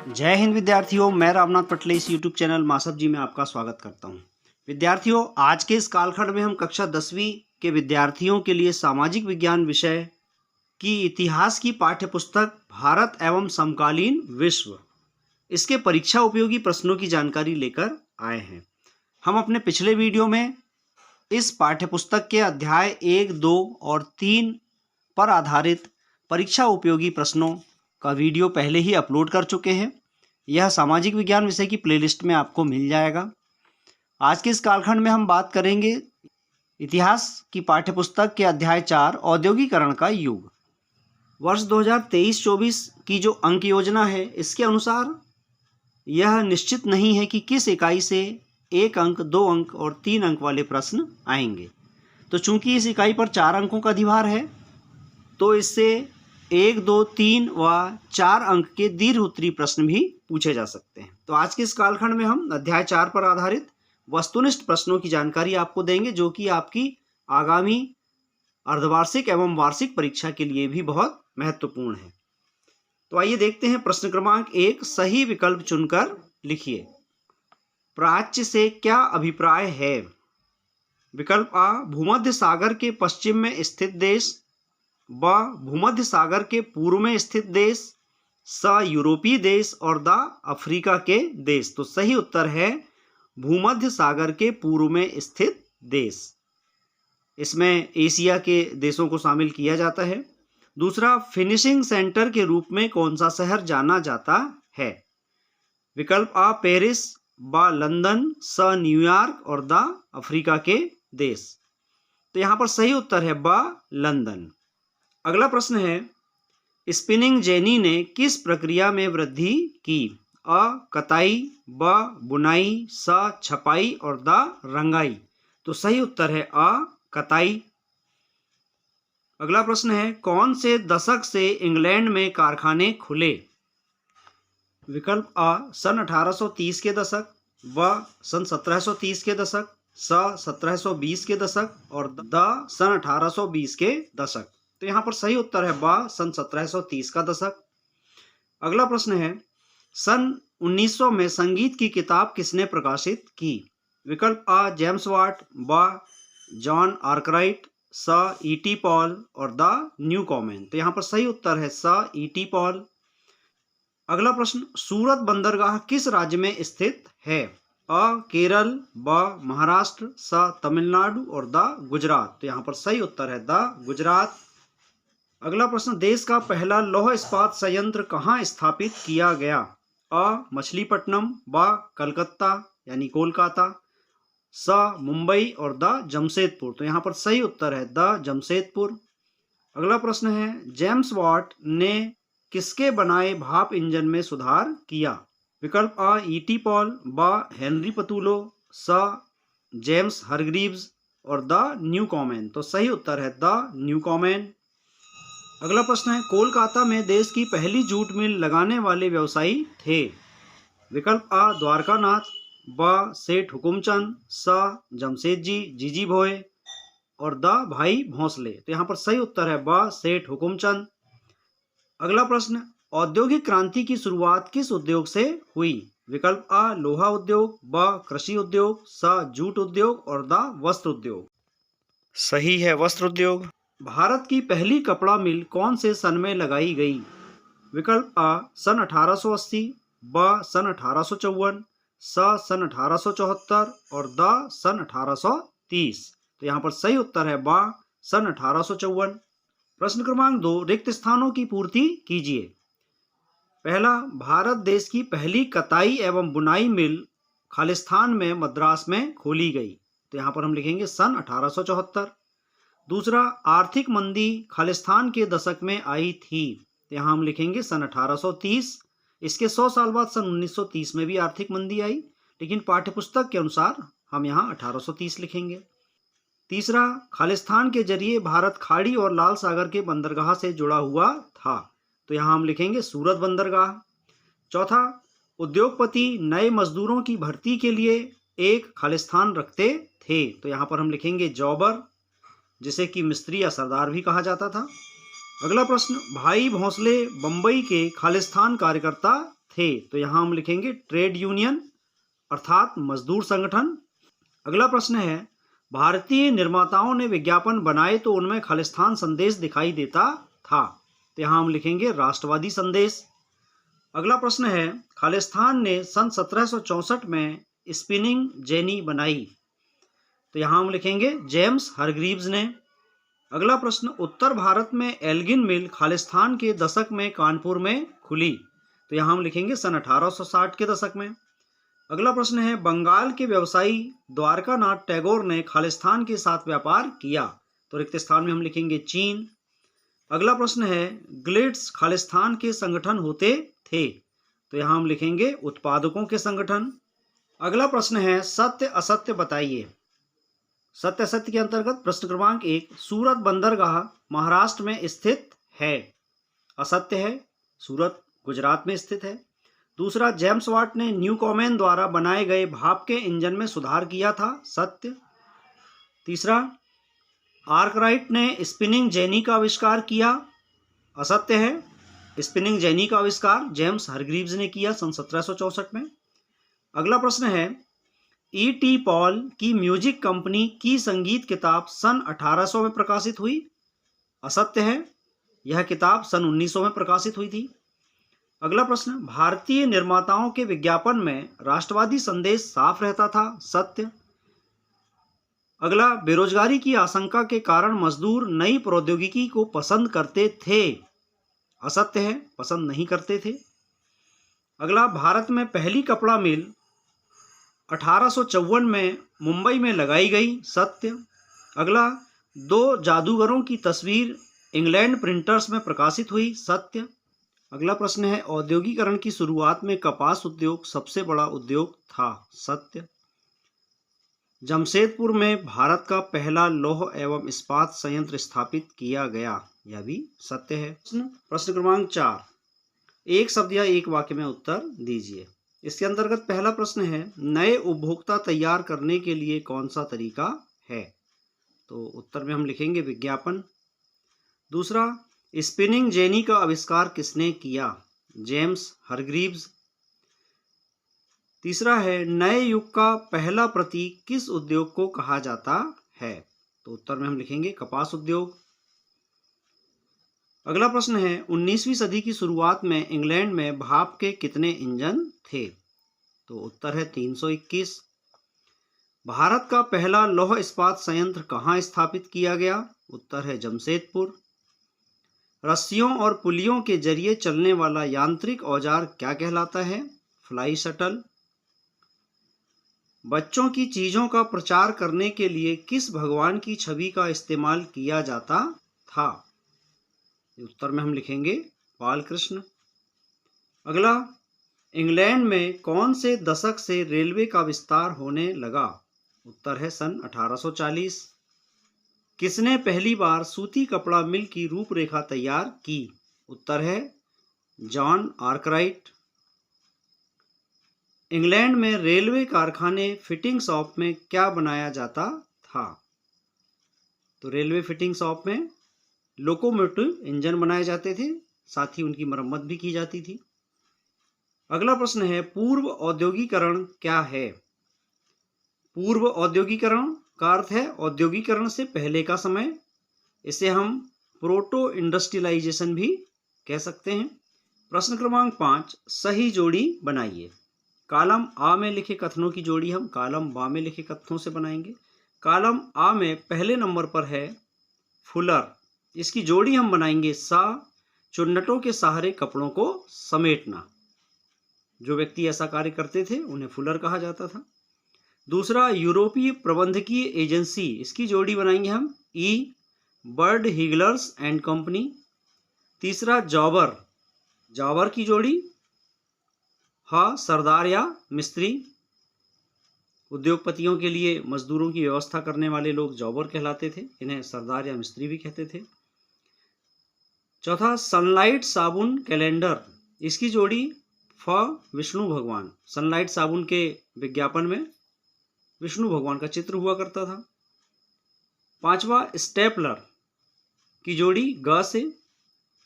जय हिंद विद्यार्थियों, मैं रामनाथ पटले इस यूट्यूब चैनल मासब जी में आपका स्वागत करता हूं। विद्यार्थियों, आज के इस कालखंड में हम कक्षा 10वीं के विद्यार्थियों के लिए सामाजिक विज्ञान विषय की इतिहास की पाठ्यपुस्तक भारत एवं समकालीन विश्व इसके परीक्षा उपयोगी प्रश्नों की जानकारी लेकर आए हैं। हम अपने पिछले वीडियो में इस पाठ्यपुस्तक के अध्याय 1, 2 और 3 पर आधारित परीक्षा उपयोगी प्रश्नों का वीडियो पहले ही अपलोड कर चुके हैं। यह सामाजिक विज्ञान विषय की प्लेलिस्ट में आपको मिल जाएगा। आज के इस कालखंड में हम बात करेंगे इतिहास की पाठ्यपुस्तक के अध्याय 4 औद्योगिकरण का युग। वर्ष 2023-24 की जो अंक योजना है, इसके अनुसार यह निश्चित नहीं है कि किस इकाई से 1 अंक, 2 अंक और 3 अंक वाले प्रश्न आएंगे। तो चूंकि इस इकाई पर 4 अंकों का अधिभार है, तो इससे 1, 2, 3 व 4 अंक के दीर्घ उत्तरीय प्रश्न भी पूछे जा सकते हैं। तो आज के इस कालखंड में हम अध्याय 4 पर आधारित वस्तुनिष्ठ प्रश्नों की जानकारी आपको देंगे, जो कि आपकी आगामी अर्धवार्षिक एवं वार्षिक परीक्षा के लिए भी बहुत महत्वपूर्ण है। तो आइए देखते हैं। प्रश्न क्रमांक 1, सही विकल्प चुनकर लिखिए। प्राच्य से क्या अभिप्राय है? विकल्प आ, भूमध्य सागर के पश्चिम में स्थित देश। ब, भूमध्य सागर के पूर्व में स्थित देश। स, यूरोपीय देश। और द, अफ्रीका के देश। तो सही उत्तर है भूमध्य सागर के पूर्व में स्थित देश। इसमें एशिया के देशों को शामिल किया जाता है। दूसरा, फिनिशिंग सेंटर के रूप में कौन सा शहर जाना जाता है? विकल्प आ, पेरिस। ब, लंदन। स, न्यूयॉर्क। और द, अफ्रीका के देश। तो यहां पर सही उत्तर है ब, लंदन। अगला प्रश्न है, स्पिनिंग जेनी ने किस प्रक्रिया में वृद्धि की? अ, कताई। ब, बुनाई। स, छपाई। और द, रंगाई। तो सही उत्तर है अ, कताई। अगला प्रश्न है, कौन से दशक से इंग्लैंड में कारखाने खुले? विकल्प आ, सन 1830 के दशक। ब, सन 1730 के दशक। स, 1720 के दशक। और द, सन 1820 के दशक। तो यहाँ पर सही उत्तर है ब, सन 1730 का दशक। अगला प्रश्न है, सन 1900 में संगीत की किताब किसने प्रकाशित की? विकल्प आ, जेम्स वाट। ब, जॉन आर्कराइट। स, ई.टी. पॉल। और द, न्यू कॉमेन। तो यहाँ पर सही उत्तर है स, ई.टी. पॉल। अगला प्रश्न, सूरत बंदरगाह किस राज्य में स्थित है? अ, केरल। ब, महाराष्ट्र। स, तमिलनाडु। और द, गुजरात। तो यहाँ पर सही उत्तर है द, गुजरात। अगला प्रश्न, देश का पहला लौह इस्पात संयंत्र कहाँ स्थापित किया गया? अ, मछलीपट्टनम। ब, कलकत्ता यानी कोलकाता। स, मुंबई। और द, जमशेदपुर। तो यहाँ पर सही उत्तर है द, जमशेदपुर। अगला प्रश्न है, जेम्स वाट ने किसके बनाए भाप इंजन में सुधार किया? विकल्प आ, ई.टी. पॉल। ब, हेनरी पतुलो। स, जेम्स हरग्रीव्स। और द, न्यू कॉमेन। तो सही उत्तर है द, न्यू कॉमेन। अगला प्रश्न है, कोलकाता में देश की पहली जूट मिल लगाने वाले व्यवसायी थे? विकल्प आ, द्वारकानाथ। ब, सेठ हुकुमचंद। स, जमशेदजी जीजी भोये। और द, भाई भोंसले। तो यहाँ पर सही उत्तर है ब, सेठ हुकुमचंद। अगला प्रश्न, औद्योगिक क्रांति की शुरुआत किस उद्योग से हुई? विकल्प आ, लोहा उद्योग। ब, कृषि उद्योग। स, जूट उद्योग। और द, वस्त्र उद्योग। सही है वस्त्र उद्योग। भारत की पहली कपड़ा मिल कौन से सन में लगाई गई? विकल्प आ, सन 1880। ब, सन 1854। स, सन 1874। और द, सन 1830। तो यहाँ पर सही उत्तर है ब, सन 1854। प्रश्न क्रमांक 2, रिक्त स्थानों की पूर्ति कीजिए। पहला, भारत देश की पहली कताई एवं बुनाई मिल खालिस्तान में मद्रास में खोली गई। तो यहाँ पर हम लिखेंगे सन 1874। दूसरा, आर्थिक मंदी खालिस्तान के दशक में आई थी। तो यहाँ हम लिखेंगे सन 1830। इसके 100 साल बाद सन 1930 में भी आर्थिक मंदी आई, लेकिन पाठ्यपुस्तक के अनुसार हम यहाँ 1830 लिखेंगे। तीसरा, खालिस्तान के जरिए भारत खाड़ी और लाल सागर के बंदरगाह से जुड़ा हुआ था। तो यहाँ हम लिखेंगे सूरत बंदरगाह। चौथा, उद्योगपति नए मजदूरों की भर्ती के लिए एक खालिस्तान रखते थे। तो यहाँ पर हम लिखेंगे जॉबर, जिसे कि मिस्त्री या सरदार भी कहा जाता था। अगला प्रश्न, भाई भोंसले बंबई के खालिस्तान कार्यकर्ता थे। तो यहाँ हम लिखेंगे ट्रेड यूनियन अर्थात मजदूर संगठन। अगला प्रश्न है, भारतीय निर्माताओं ने विज्ञापन बनाए तो उनमें खालिस्तान संदेश दिखाई देता था। तो यहाँ हम लिखेंगे राष्ट्रवादी संदेश। अगला प्रश्न है, खालिस्तान ने सन 1764 में स्पिनिंग जेनी बनाई। तो यहाँ हम लिखेंगे जेम्स हरग्रीव्स ने। अगला प्रश्न, उत्तर भारत में एल्गिन मिल खालिस्तान के दशक में कानपुर में खुली। तो यहाँ हम लिखेंगे सन 1860 के दशक में। अगला प्रश्न है, बंगाल के व्यवसायी द्वारकानाथ टैगोर ने खालिस्तान के साथ व्यापार किया। तो रिक्त स्थान में हम लिखेंगे चीन। अगला प्रश्न है, गिल्ड्स खालिस्तान के संगठन होते थे। तो यहाँ हम लिखेंगे उत्पादकों के संगठन। अगला प्रश्न है, सत्य असत्य बताइए। सत्य असत्य के अंतर्गत प्रश्न क्रमांक 1, सूरत बंदरगाह महाराष्ट्र में स्थित है। असत्य है, सूरत गुजरात में स्थित है। दूसरा, जेम्स वाट ने न्यूकॉमेन द्वारा बनाए गए भाप के इंजन में सुधार किया था। सत्य। तीसरा, आर्कराइट ने स्पिनिंग जेनी का आविष्कार किया। असत्य है, स्पिनिंग जेनी का आविष्कार जेम्स हरग्रीव्स ने किया सन 1764 में। अगला प्रश्न है, E.T. पॉल की म्यूजिक कंपनी की संगीत किताब सन 1800 में प्रकाशित हुई। असत्य है, यह किताब सन 1900 में प्रकाशित हुई थी। अगला प्रश्न, भारतीय निर्माताओं के विज्ञापन में राष्ट्रवादी संदेश साफ रहता था। सत्य। अगला, बेरोजगारी की आशंका के कारण मजदूर नई प्रौद्योगिकी को पसंद करते थे। असत्य है, पसंद नहीं करते थे। अगला, भारत में पहली कपड़ा मिल 1854 में मुंबई में लगाई गई। सत्य। अगला, 2 जादूगरों की तस्वीर इंग्लैंड प्रिंटर्स में प्रकाशित हुई। सत्य। अगला प्रश्न है, औद्योगिकरण की शुरुआत में कपास उद्योग सबसे बड़ा उद्योग था। सत्य। जमशेदपुर में भारत का पहला लौह एवं इस्पात संयंत्र स्थापित किया गया। यह भी सत्य है। प्रश्न क्रमांक 4, एक शब्द या एक वाक्य में उत्तर दीजिए। इसके अंतर्गत पहला प्रश्न है, नए उपभोक्ता तैयार करने के लिए कौन सा तरीका है। तो उत्तर में हम लिखेंगे विज्ञापन। दूसरा, स्पिनिंग जेनी का आविष्कार किसने किया। James Hargreaves. तीसरा है, नए युग का पहला प्रतीक किस उद्योग को कहा जाता है। तो उत्तर में हम लिखेंगे कपास उद्योग। अगला प्रश्न है, 19वीं सदी की शुरुआत में इंग्लैंड में भाप के कितने इंजन थे। तो उत्तर है 321। भारत का पहला लौह इस्पात संयंत्र कहाँ स्थापित किया गया। उत्तर है जमशेदपुर। रस्सियों और पुलियों के जरिए चलने वाला यांत्रिक औजार क्या कहलाता है। Fly shuttle. बच्चों की चीजों का प्रचार करने के लिए किस भगवान की छवि का इस्तेमाल किया जाता था। उत्तर में हम लिखेंगे बाल कृष्ण। अगला, इंग्लैंड में कौन से दशक से रेलवे का विस्तार होने लगा। उत्तर है सन 1840। किसने पहली बार सूती कपड़ा मिल की रूपरेखा तैयार की। उत्तर है जॉन आर्कराइट। इंग्लैंड में रेलवे कारखाने फिटिंग शॉप में क्या बनाया जाता था। तो रेलवे फिटिंग शॉप में लोकोमोटिव इंजन बनाए जाते थे, साथ ही उनकी मरम्मत भी की जाती थी। अगला प्रश्न है, पूर्व औद्योगिकरण क्या है। पूर्व औद्योगिकरण का अर्थ है औद्योगिकरण से पहले का समय। इसे हम प्रोटो इंडस्ट्रियलाइजेशन भी कह सकते हैं। प्रश्न क्रमांक 5, सही जोड़ी बनाइए। कॉलम आ में लिखे कथनों की जोड़ी हम कॉलम बा में लिखे कथनों से बनाएंगे। कॉलम आ में पहले नंबर पर है फुलर। इसकी जोड़ी हम बनाएंगे सा, चुन्नटों के सहारे कपड़ों को समेटना। जो व्यक्ति ऐसा कार्य करते थे उन्हें फुलर कहा जाता था। दूसरा, यूरोपीय प्रबंधकीय एजेंसी। इसकी जोड़ी बनाएंगे हम ई, बर्ड हिगलर्स एंड कंपनी। तीसरा, जॉबर। जॉबर की जोड़ी हा, सरदार या मिस्त्री। उद्योगपतियों के लिए मजदूरों की व्यवस्था करने वाले लोग जॉबर कहलाते थे, इन्हें सरदार या मिस्त्री भी कहते थे। चौथा, सनलाइट साबुन कैलेंडर। इसकी जोड़ी फ, विष्णु भगवान। सनलाइट साबुन के विज्ञापन में विष्णु भगवान का चित्र हुआ करता था। पांचवा, स्टेपलर की जोड़ी ग से,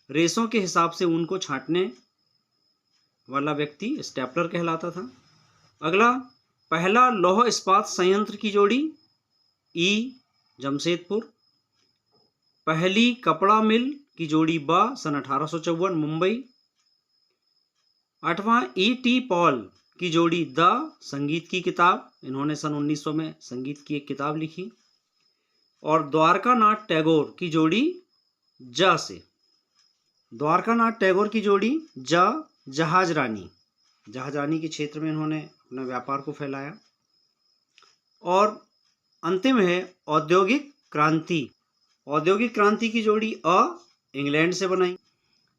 रेशों के हिसाब से ऊन को छांटने वाला व्यक्ति स्टेपलर कहलाता था। अगला, पहला लौह इस्पात संयंत्र की जोड़ी ई जमशेदपुर। पहली कपड़ा मिल की जोड़ी बा सन 1854 मुंबई। 8वां ई.टी. पॉल की जोड़ी द संगीत की किताब, इन्होंने सन 1900 में संगीत की एक किताब लिखी। और द्वारकानाथ टैगोर की जोड़ी ज से, द्वारकानाथ टैगोर की जोड़ी जहाज रानी के क्षेत्र में इन्होंने अपना व्यापार को फैलाया। और अंतिम है औद्योगिक क्रांति की जोड़ी इंग्लैंड से बनाई।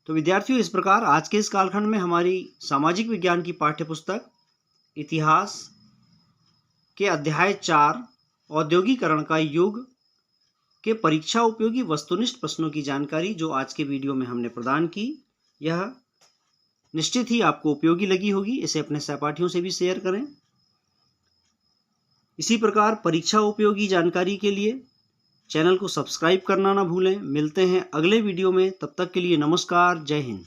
तो विद्यार्थियों, इस प्रकार आज के इस कालखंड में हमारी सामाजिक विज्ञान की पाठ्यपुस्तक इतिहास के अध्याय 4 औद्योगिकरण का युग के परीक्षा उपयोगी वस्तुनिष्ठ प्रश्नों की जानकारी जो आज के वीडियो में हमने प्रदान की, यह निश्चित ही आपको उपयोगी लगी होगी। इसे अपने सहपाठियों से भी शेयर करें। इसी प्रकार परीक्षा उपयोगी जानकारी के लिए चैनल को सब्सक्राइब करना ना भूलें। मिलते हैं अगले वीडियो में, तब तक के लिए नमस्कार, जय हिंद।